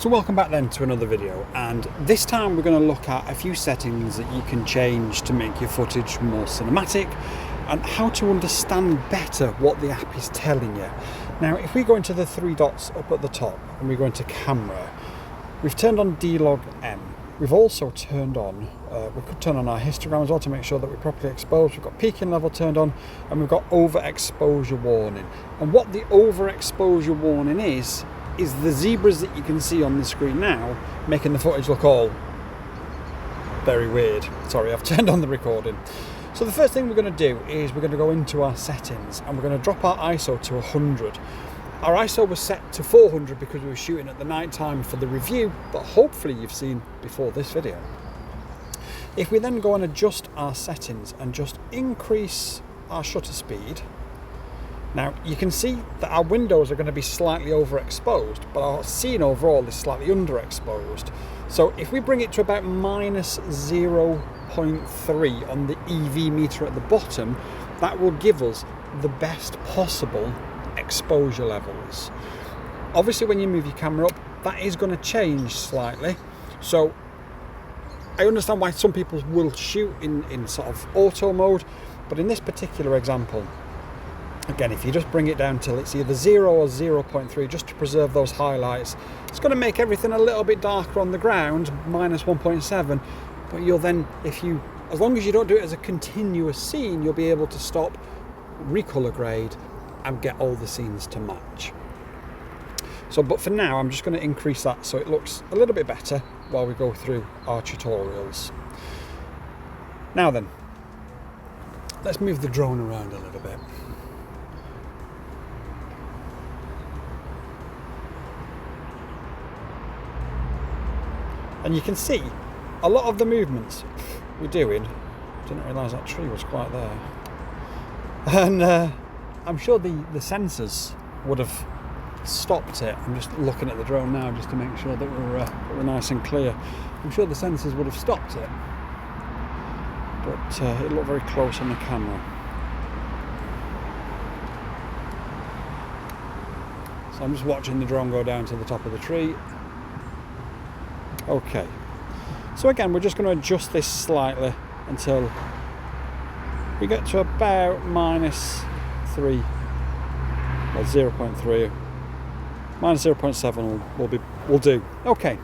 So welcome back then to another video, and this time we're going to look at a few settings that you can change to make your footage more cinematic and how to understand better what the app is telling you. Now if we go into the three dots up at the top and we go into camera, we've turned on D-Log M. We've also turned on, we could turn on our histogram as well to make sure that we're properly exposed. We've got peaking level turned on and we've got overexposure warning. And what the overexposure warning is the zebras that you can see on the screen now, making the footage look all very weird. Sorry, I've turned on the recording. So the first thing we're going to do is we're going to go into our settings and we're going to drop our ISO to 100. Our ISO was set to 400 because we were shooting at the night time for the review, but hopefully you've seen before this video. If we then go and adjust our settings and just increase our shutter speed, now you can see that our windows are going to be slightly overexposed, but our scene overall is slightly underexposed. So if we bring it to about minus 0.3 on the EV meter at the bottom, that will give us the best possible exposure levels. Obviously when you move your camera up, that is going to change slightly. So I understand why some people will shoot in sort of auto mode, but in this particular example, again, if you just bring it down till it's either 0 or 0.3, just to preserve those highlights, it's going to make everything a little bit darker on the ground, minus 1.7, but you'll then, as long as you don't do it as a continuous scene, you'll be able to stop, recolor grade, and get all the scenes to match. So, but for now, I'm just going to increase that so it looks a little bit better while we go through our tutorials. Now then, let's move the drone around a little bit. And you can see a lot of the movements we're doing. Didn't realise that tree was quite there. And I'm sure the sensors would have stopped it. I'm just looking at the drone now just to make sure that we're nice and clear. I'm sure the sensors would have stopped it, but it looked very close on the camera. So I'm just watching the drone go down to the top of the tree. Okay, so again we're just going to adjust this slightly until we get to about minus 3 or 0.3, minus 0.7 will do. Okay,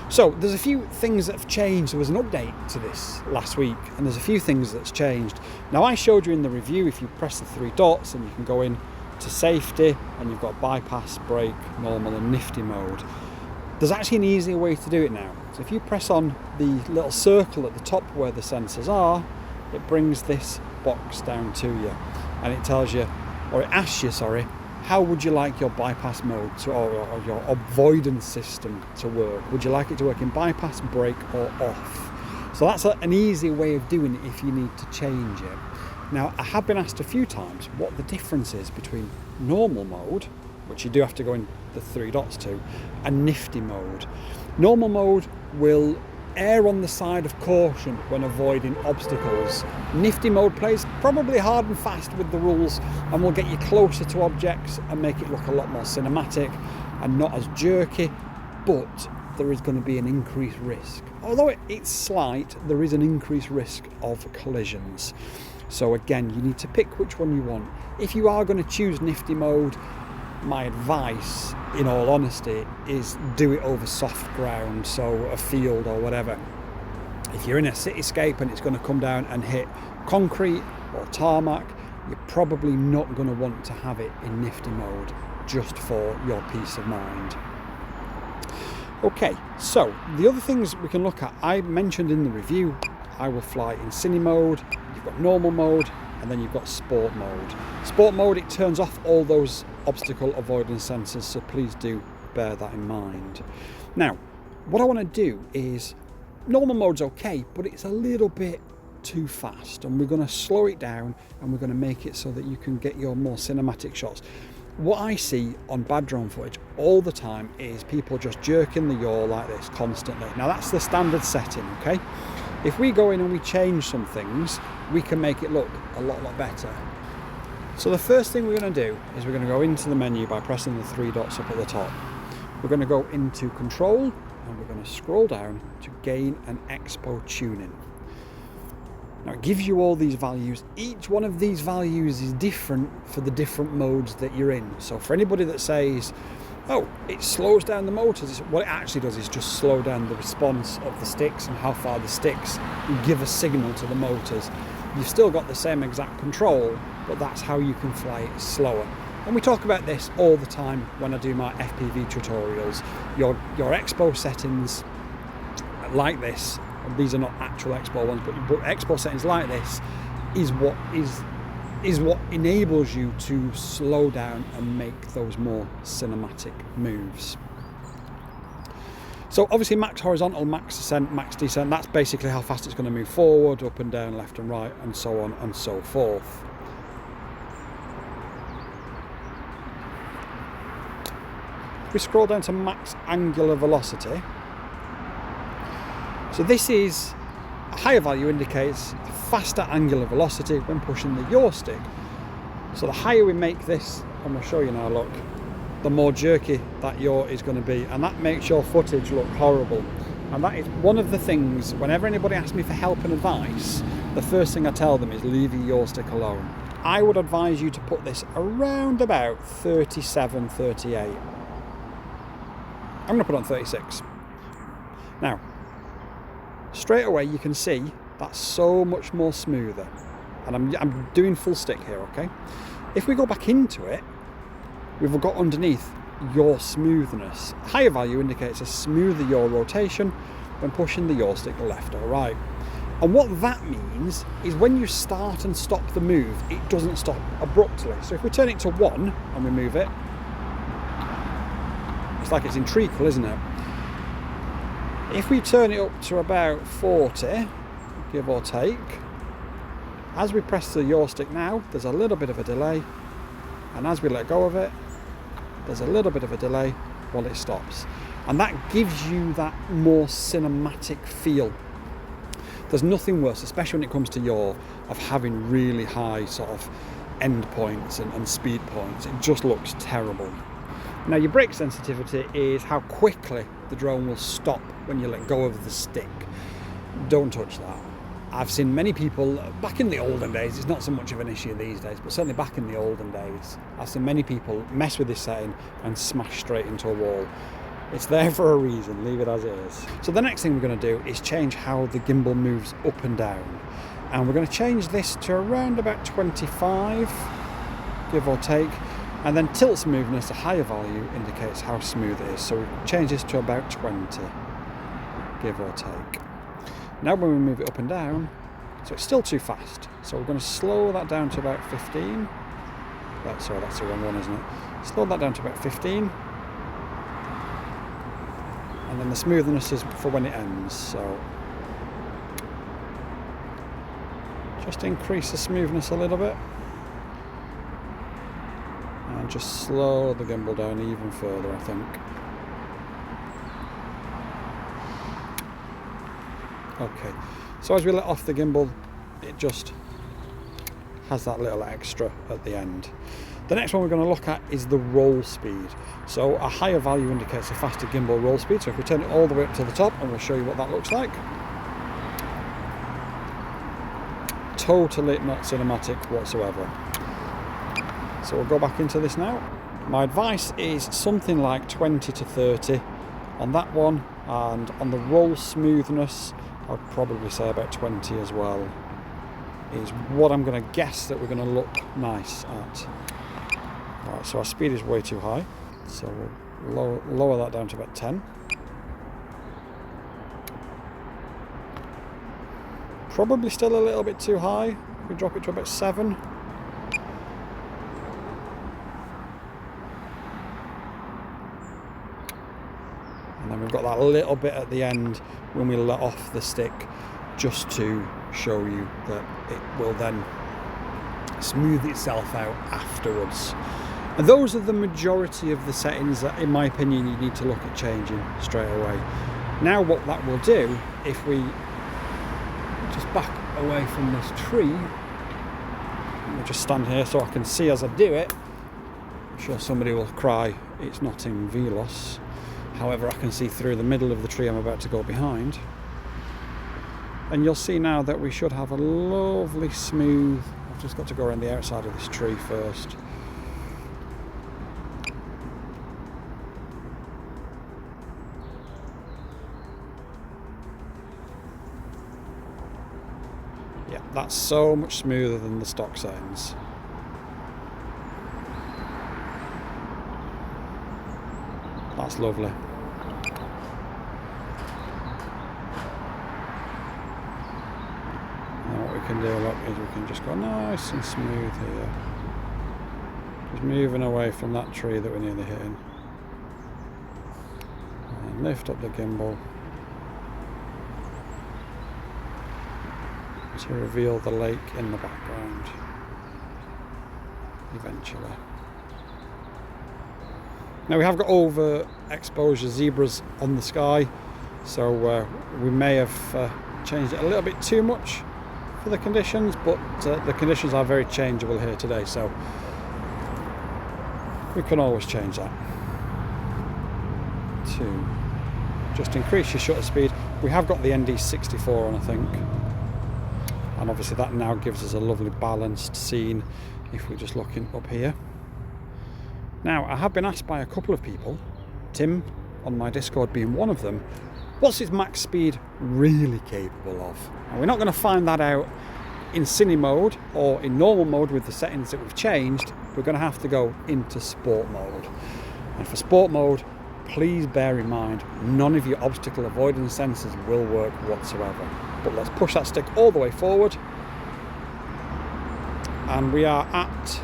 so there's a few things that have changed. There was an update to this last week and there's a few things that's changed. Now I showed you in the review, if you press the three dots and you can go in to safety and you've got bypass, brake, normal and nifty mode. There's actually an easier way to do it now. So if you press on the little circle at the top where the sensors are, it brings this box down to you and it tells you, or it asks you, sorry, how would you like your bypass mode to, or your avoidance system to work? Would you like it to work in bypass, brake or off? So that's an easy way of doing it if you need to change it. Now I have been asked a few times what the difference is between normal mode, which you do have to go in the three dots to, and nifty mode. Normal mode will err on the side of caution when avoiding obstacles. Nifty mode plays probably hard and fast with the rules and will get you closer to objects and make it look a lot more cinematic and not as jerky, but there is going to be an increased risk. Although it's slight, there is an increased risk of collisions. So again, you need to pick which one you want. If you are going to choose nifty mode, my advice, in all honesty, is do it over soft ground, so a field or whatever. If you're in a cityscape and it's going to come down and hit concrete or tarmac, you're probably not going to want to have it in nifty mode just for your peace of mind. Okay, so the other things we can look at, I mentioned in the review, I will fly in cine mode, you've got normal mode, and then you've got sport mode. Sport mode, it turns off all those obstacle avoidance sensors, so please do bear that in mind. Now, what I want to do is, normal mode's okay, but it's a little bit too fast, and we're going to slow it down and we're going to make it so that you can get your more cinematic shots. What I see on bad drone footage all the time is people just jerking the yaw like this constantly. Now that's the standard setting, okay? If we go in and we change some things, we can make it look a lot better. So the first thing we're going to do is we're going to go into the menu by pressing the three dots up at the top. we're going to go into control and we're going to scroll down to gain and expo tuning. Now it gives you all these values. Each one of these values is different for the different modes that you're in. So for anybody that says, oh, it slows down the motors, what it actually does is just slow down the response of the sticks and how far the sticks give a signal to the motors. You've still got the same exact control, but that's how you can fly it slower. And we talk about this all the time when I do my FPV tutorials. Your expo settings like this, these are not actual expo ones, but expo settings like this is what enables you to slow down and make those more cinematic moves. So obviously max horizontal, max ascent, max descent, that's basically how fast it's going to move forward, up and down, left and right, and so on and so forth. We scroll down to max angular velocity. So this is a higher value, indicates faster angular velocity when pushing the yaw stick. So the higher we make this, and we'll show you now, look, the more jerky that yaw is going to be, and that makes your footage look horrible. And that is one of the things, whenever anybody asks me for help and advice, the first thing I tell them is leave your yaw stick alone. I would advise you to put this around about 37, 38. I'm going to put on 36. Now, straight away you can see that's so much more smoother. And I'm doing full stick here, okay? If we go back into it, we've got underneath yaw smoothness. Higher value indicates a smoother yaw rotation when pushing the yaw stick left or right. And what that means is when you start and stop the move, it doesn't stop abruptly. So if we turn it to 1 and we move it, it's like it's in treacle, isn't it? If we turn it up to about 40, give or take, as we press the yaw stick now, there's a little bit of a delay, and as we let go of it, there's a little bit of a delay while it stops. And that gives you that more cinematic feel. There's nothing worse, especially when it comes to yaw, of having really high sort of end points and speed points. It just looks terrible. Now your brake sensitivity is how quickly the drone will stop when you let go of the stick. Don't touch that. I've seen many people, back in the olden days, it's not so much of an issue these days, but certainly back in the olden days, I've seen many people mess with this setting and smash straight into a wall. It's there for a reason, leave it as it is. So the next thing we're going to do is change how the gimbal moves up and down. And we're going to change this to around about 25, give or take. And then tilt smoothness, a higher value, indicates how smooth it is. So we change this to about 20, give or take. Now when we move it up and down, so it's still too fast. So we're going to slow that down to about 15. Sorry, that's the wrong one, isn't it? Slow that down to about 15. And then the smoothness is for when it ends. So just increase the smoothness a little bit. And just slow the gimbal down even further, I think. Okay, so as we let off the gimbal, it just has that little extra at the end. The next one we're going to look at is the roll speed. So a higher value indicates a faster gimbal roll speed. So if we turn it all the way up to the top, and we'll show you what that looks like. Totally not cinematic whatsoever. So we'll go back into this now. My advice is something like 20 to 30 on that one, and on the roll smoothness, I'd probably say about 20 as well, is what I'm going to guess that we're going to look nice at. Alright, so our speed is way too high, so we'll lower that down to about 10. Probably still a little bit too high. We drop it to about 7. And then we've got that little bit at the end when we let off the stick, just to show you that it will then smooth itself out afterwards. And those are the majority of the settings that, in my opinion, you need to look at changing straight away. Now what that will do, if we just back away from this tree, I'll just stand here so I can see as I do it. I'm sure somebody will cry, it's not in VLOS. However, I can see through the middle of the tree I'm about to go behind. And you'll see now that we should have a lovely smooth... I've just got to go around the outside of this tree first. Yeah, that's so much smoother than the stock settings. That's lovely. Now what we can do, look, is we can just go nice and smooth here. Just moving away from that tree that we're nearly hitting. And lift up the gimbal to reveal the lake in the background eventually. Now we have got overexposure zebras on the sky, so we may have changed it a little bit too much for the conditions, but the conditions are very changeable here today, so we can always change that. To just increase your shutter speed. We have got the ND64 on, I think, and obviously that now gives us a lovely balanced scene if we're just looking up here. Now, I have been asked by a couple of people, Tim on my Discord being one of them, what's its max speed really capable of? And we're not going to find that out in cine mode or in normal mode with the settings that we've changed. We're going to have to go into sport mode. And for sport mode, please bear in mind, none of your obstacle avoidance sensors will work whatsoever. But let's push that stick all the way forward. And we are at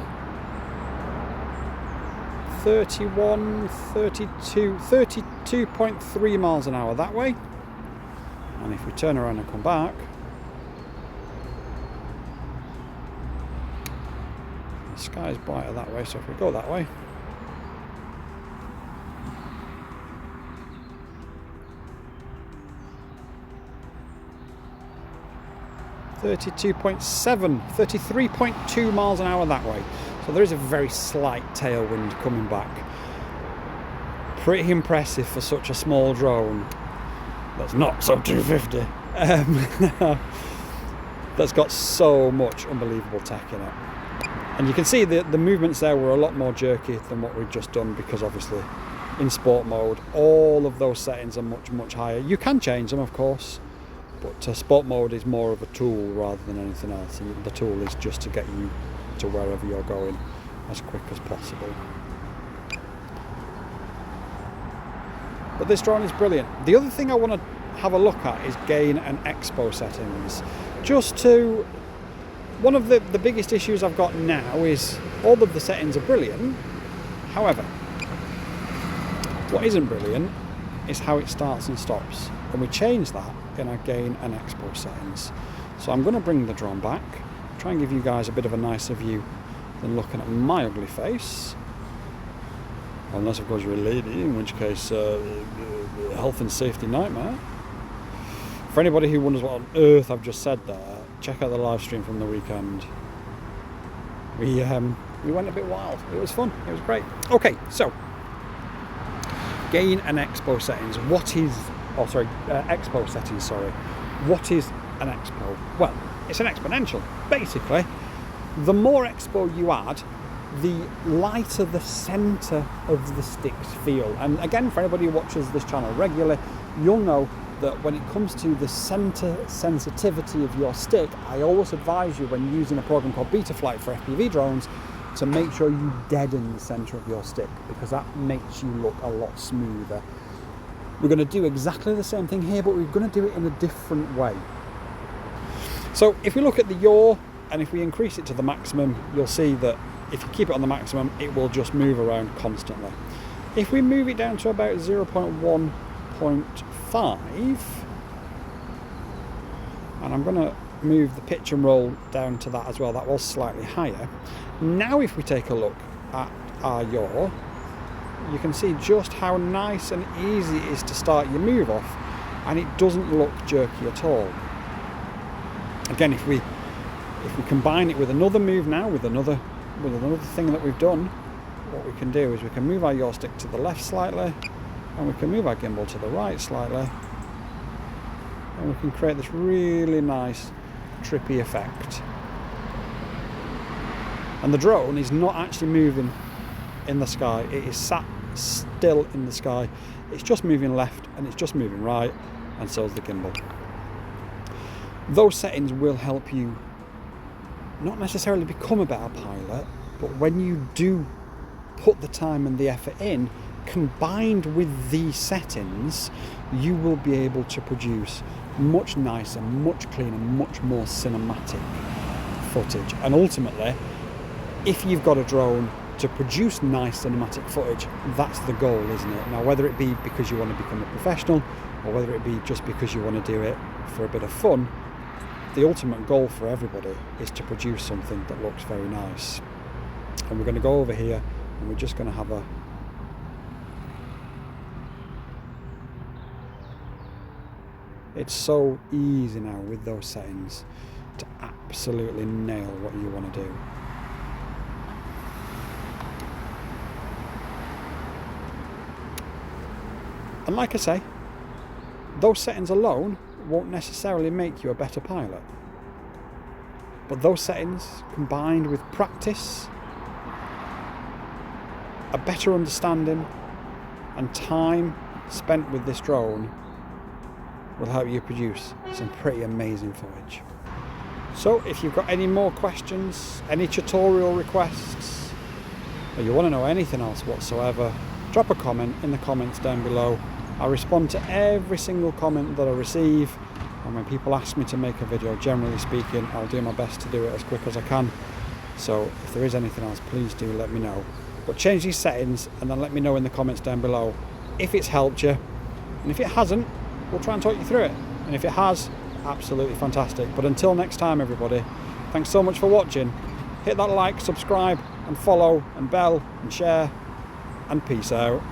32.3 miles an hour that way. And if we turn around and come back, the sky's brighter that way, so if we go that way, $33.2 miles an hour that way. So there is a very slight tailwind coming back. Pretty impressive for such a small drone that's not sub 250. That's got so much unbelievable tech in it. And you can see the movements there were a lot more jerky than what we've just done, because obviously in sport mode all of those settings are much higher. You can change them, of course, but sport mode is more of a tool rather than anything else, and the tool is just to get you to wherever you're going as quick as possible. But this drone is brilliant. The other thing I want to have a look at is gain and expo settings. Just to, one of the biggest issues I've got now is all of the settings are brilliant. However, what isn't brilliant is how it starts and stops. And we change that in our gain and expo settings. So I'm going to bring the drone back, try and give you guys a bit of a nicer view than looking at my ugly face. Unless of course you're a lady, in which case health and safety nightmare. For anybody who wonders what on earth I've just said there, check out the live stream from the weekend. We went a bit wild. It was fun. It was great. Okay, so gain and expo settings. What is... Oh, sorry, expo settings, sorry. What is an expo? Well, it's an exponential. Basically, the more expo you add, the lighter the centre of the sticks feel. And again, for anybody who watches this channel regularly, you'll know that when it comes to the centre sensitivity of your stick, I always advise you when using a program called Betaflight for FPV drones to make sure you deaden the centre of your stick, because that makes you look a lot smoother. We're going to do exactly the same thing here, but we're going to do it in a different way. So if we look at the yaw, and if we increase it to the maximum, you'll see that if you keep it on the maximum, it will just move around constantly. If we move it down to about 0.1.5, and I'm going to move the pitch and roll down to that as well, that was slightly higher. Now if we take a look at our yaw, you can see just how nice and easy it is to start your move off, and it doesn't look jerky at all. Again, if we combine it with another move now, with another thing that we've done, what we can do is we can move our yaw stick to the left slightly, And we can move our gimbal to the right slightly, and we can create this really nice trippy effect. And the drone is not actually moving in the sky, it is sat still in the sky. It's just moving left and it's just moving right, and so is the gimbal. Those settings will help you not necessarily become a better pilot, but when you do put the time and the effort in, combined with these settings, you will be able to produce much nicer, much cleaner, much more cinematic footage. And ultimately, if you've got a drone to produce nice cinematic footage, that's the goal, isn't it? Now, whether it be because you want to become a professional, or whether it be just because you want to do it for a bit of fun, the ultimate goal for everybody is to produce something that looks very nice. And we're going to go over here and we're just going to have a it's so easy now with those settings to absolutely nail what you want to do. And like I say, those settings alone won't necessarily make you a better pilot. But those settings, combined with practice, a better understanding, and time spent with this drone, will help you produce some pretty amazing footage. So if you've got any more questions, any tutorial requests, or you want to know anything else whatsoever, drop a comment in the comments down below. I respond to every single comment that I receive, and when people ask me to make a video, generally speaking, I'll do my best to do it as quick as I can. So if there is anything else, please do let me know. But change these settings and then let me know in the comments down below if it's helped you, and if it hasn't, we'll try and talk you through it, and if it has, absolutely fantastic. But until next time, everybody, thanks so much for watching. Hit that like, subscribe and follow and bell and share, and peace out.